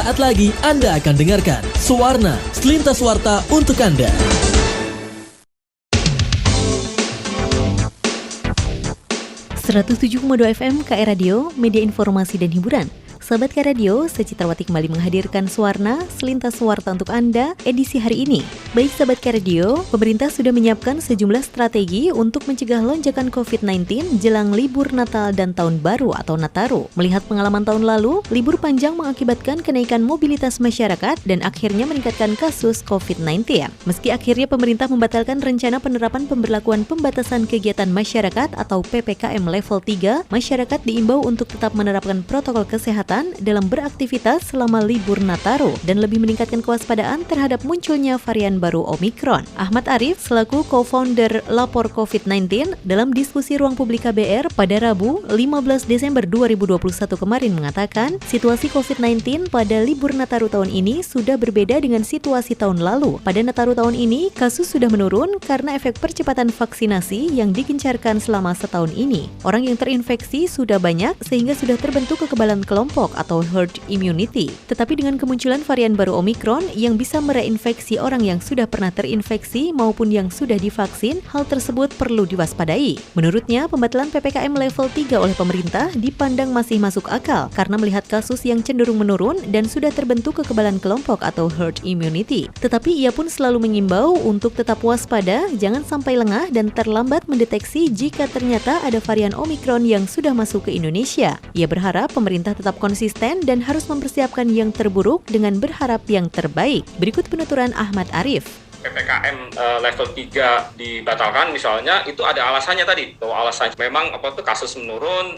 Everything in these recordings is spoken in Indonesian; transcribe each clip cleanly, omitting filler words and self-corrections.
Sesaat lagi Anda akan dengarkan Suwarna, selintas warta untuk Anda. .7,2 FM KR Radio, media informasi dan hiburan. Sahabat KR Radio, saya Citrawati kembali menghadirkan Suwarna, selintas warta untuk Anda, edisi hari ini. Baik sahabat KR Radio, pemerintah sudah menyiapkan sejumlah strategi untuk mencegah lonjakan COVID-19 jelang libur Natal dan Tahun Baru atau Nataru. Melihat pengalaman tahun lalu, libur panjang mengakibatkan kenaikan mobilitas masyarakat dan akhirnya meningkatkan kasus COVID-19. Meski akhirnya pemerintah membatalkan rencana penerapan pemberlakuan pembatasan kegiatan masyarakat atau PPKM level 3, masyarakat diimbau untuk tetap menerapkan protokol kesehatan dalam beraktivitas selama libur Nataru dan lebih meningkatkan kewaspadaan terhadap munculnya varian baru Omikron. Ahmad Arif selaku co-founder Lapor COVID-19 dalam diskusi Ruang Publik KBR pada Rabu 15 Desember 2021 kemarin mengatakan situasi COVID-19 pada libur Nataru tahun ini sudah berbeda dengan situasi tahun lalu. Pada Nataru tahun ini kasus sudah menurun karena efek percepatan vaksinasi yang digencarkan selama setahun ini. Orang yang terinfeksi sudah banyak sehingga sudah terbentuk kekebalan kelompok atau herd immunity. Tetapi dengan kemunculan varian baru Omikron yang bisa mereinfeksi orang yang sudah pernah terinfeksi maupun yang sudah divaksin, hal tersebut perlu diwaspadai. Menurutnya, pembatalan PPKM level 3 oleh pemerintah dipandang masih masuk akal karena melihat kasus yang cenderung menurun dan sudah terbentuk kekebalan kelompok atau herd immunity. Tetapi ia pun selalu mengimbau untuk tetap waspada, jangan sampai lengah dan terlambat mendeteksi jika ternyata ada varian Omikron yang sudah masuk ke Indonesia. Ia berharap pemerintah tetap konsisten dan harus mempersiapkan yang terburuk dengan berharap yang terbaik. Berikut penuturan Ahmad Arif. PPKM level 3 dibatalkan misalnya, itu ada alasannya tadi. Alasannya memang kasus menurun,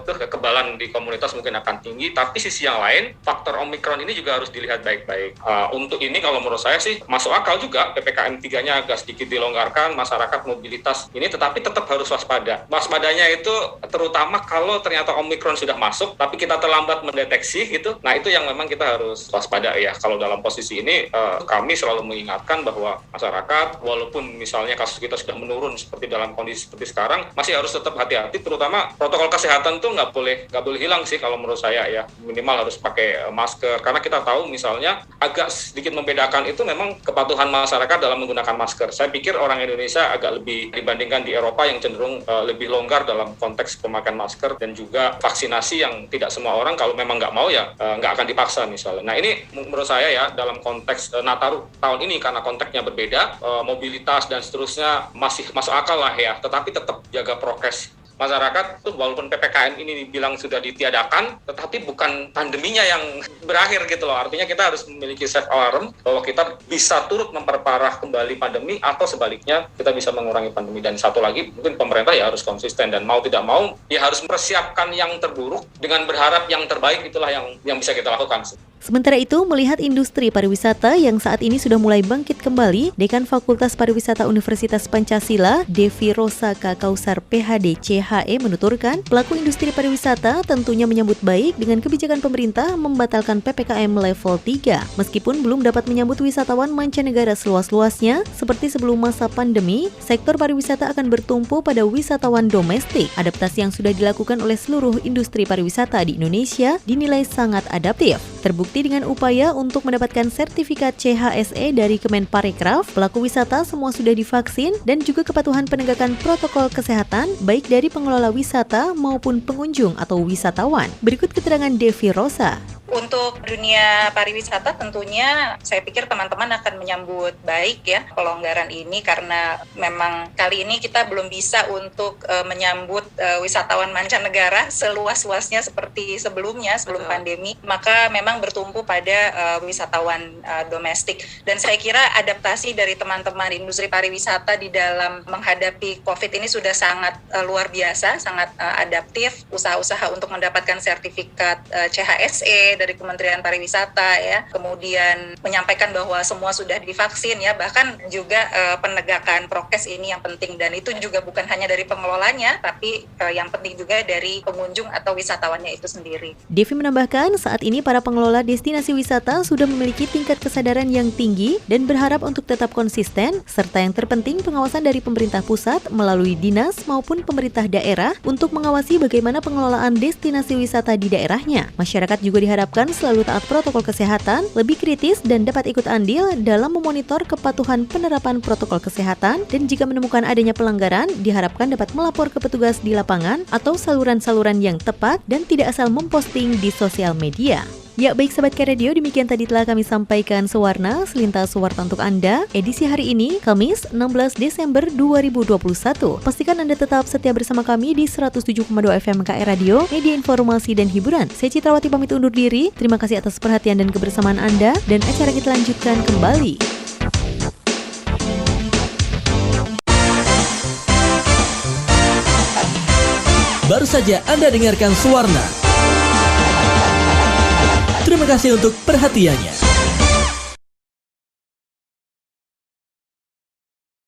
kekebalan di komunitas mungkin akan tinggi, tapi sisi yang lain faktor Omikron ini juga harus dilihat baik-baik. Untuk ini kalau menurut saya sih masuk akal juga PPKM 3-nya agak sedikit dilonggarkan, masyarakat mobilitas ini tetapi tetap harus waspada. Waspadanya itu terutama kalau ternyata Omikron sudah masuk tapi kita terlambat mendeteksi gitu. Nah, itu yang memang kita harus waspada ya. Kalau dalam posisi ini kami selalu mengingatkan bahwa masyarakat walaupun misalnya kasus kita sudah menurun seperti dalam kondisi seperti sekarang masih harus tetap hati-hati, terutama protokol kesehatan tuh nggak boleh hilang sih kalau menurut saya ya, minimal harus pakai masker karena kita tahu misalnya agak sedikit membedakan itu memang kepatuhan masyarakat dalam menggunakan masker. Saya pikir orang Indonesia agak lebih dibandingkan di Eropa yang cenderung lebih longgar dalam konteks pemakaian masker dan juga vaksinasi yang tidak semua orang kalau memang nggak mau ya nggak akan dipaksa misalnya. Nah, ini menurut saya ya dalam konteks Nataru tahun ini karena konteksnya berbeda, mobilitas dan seterusnya masih masuk akal lah ya, tetapi tetap jaga prokes. Masyarakat tuh walaupun PPKM ini dibilang sudah ditiadakan, tetapi bukan pandeminya yang berakhir gitu loh. Artinya kita harus memiliki self alarm bahwa kita bisa turut memperparah kembali pandemi atau sebaliknya kita bisa mengurangi pandemi. Dan satu lagi mungkin pemerintah ya harus konsisten dan mau tidak mau ya harus mempersiapkan yang terburuk dengan berharap yang terbaik, itulah yang bisa kita lakukan. Sementara itu, melihat industri pariwisata yang saat ini sudah mulai bangkit kembali, Dekan Fakultas Pariwisata Universitas Pancasila, Devi Rosa Kausar PhD CHE menuturkan, pelaku industri pariwisata tentunya menyambut baik dengan kebijakan pemerintah membatalkan PPKM level 3. Meskipun belum dapat menyambut wisatawan mancanegara seluas-luasnya, seperti sebelum masa pandemi, sektor pariwisata akan bertumpu pada wisatawan domestik. Adaptasi yang sudah dilakukan oleh seluruh industri pariwisata di Indonesia dinilai sangat adaptif. Terbukti dengan upaya untuk mendapatkan sertifikat CHSE dari Kemenparekraf, pelaku wisata semua sudah divaksin dan juga kepatuhan penegakan protokol kesehatan baik dari pengelola wisata maupun pengunjung atau wisatawan. Berikut keterangan Devi Rosa. Untuk dunia pariwisata tentunya saya pikir teman-teman akan menyambut baik ya pelonggaran ini karena memang kali ini kita belum bisa untuk menyambut wisatawan mancanegara seluas-luasnya seperti sebelumnya sebelum pandemi, maka memang bertumpu pada wisatawan domestik. Dan saya kira adaptasi dari teman-teman industri pariwisata di dalam menghadapi COVID ini sudah sangat luar biasa, sangat adaptif. Usaha-usaha untuk mendapatkan sertifikat CHSE dari Kementerian Pariwisata ya, kemudian menyampaikan bahwa semua sudah divaksin ya, bahkan juga penegakan prokes ini yang penting, dan itu juga bukan hanya dari pengelolanya tapi yang penting juga dari pengunjung atau wisatawannya itu sendiri. Devi menambahkan saat ini para pengelola destinasi wisata sudah memiliki tingkat kesadaran yang tinggi dan berharap untuk tetap konsisten, serta yang terpenting pengawasan dari pemerintah pusat melalui dinas maupun pemerintah daerah untuk mengawasi bagaimana pengelolaan destinasi wisata di daerahnya. Masyarakat juga diharapkan diharapkan selalu taat protokol kesehatan, lebih kritis dan dapat ikut andil dalam memonitor kepatuhan penerapan protokol kesehatan, dan jika menemukan adanya pelanggaran, diharapkan dapat melapor ke petugas di lapangan atau saluran-saluran yang tepat dan tidak asal memposting di sosial media. Ya, baik Sahabat K-Radio, demikian tadi telah kami sampaikan Sewarna, selintas warta untuk Anda, edisi hari ini, Kamis 16 Desember 2021. Pastikan Anda tetap setia bersama kami di 107,2 FM KR Radio, media informasi dan hiburan. Saya Citrawati pamit undur diri, terima kasih atas perhatian dan kebersamaan Anda, dan acara kita lanjutkan kembali. Baru saja Anda dengarkan Sewarna. Terima kasih untuk perhatiannya.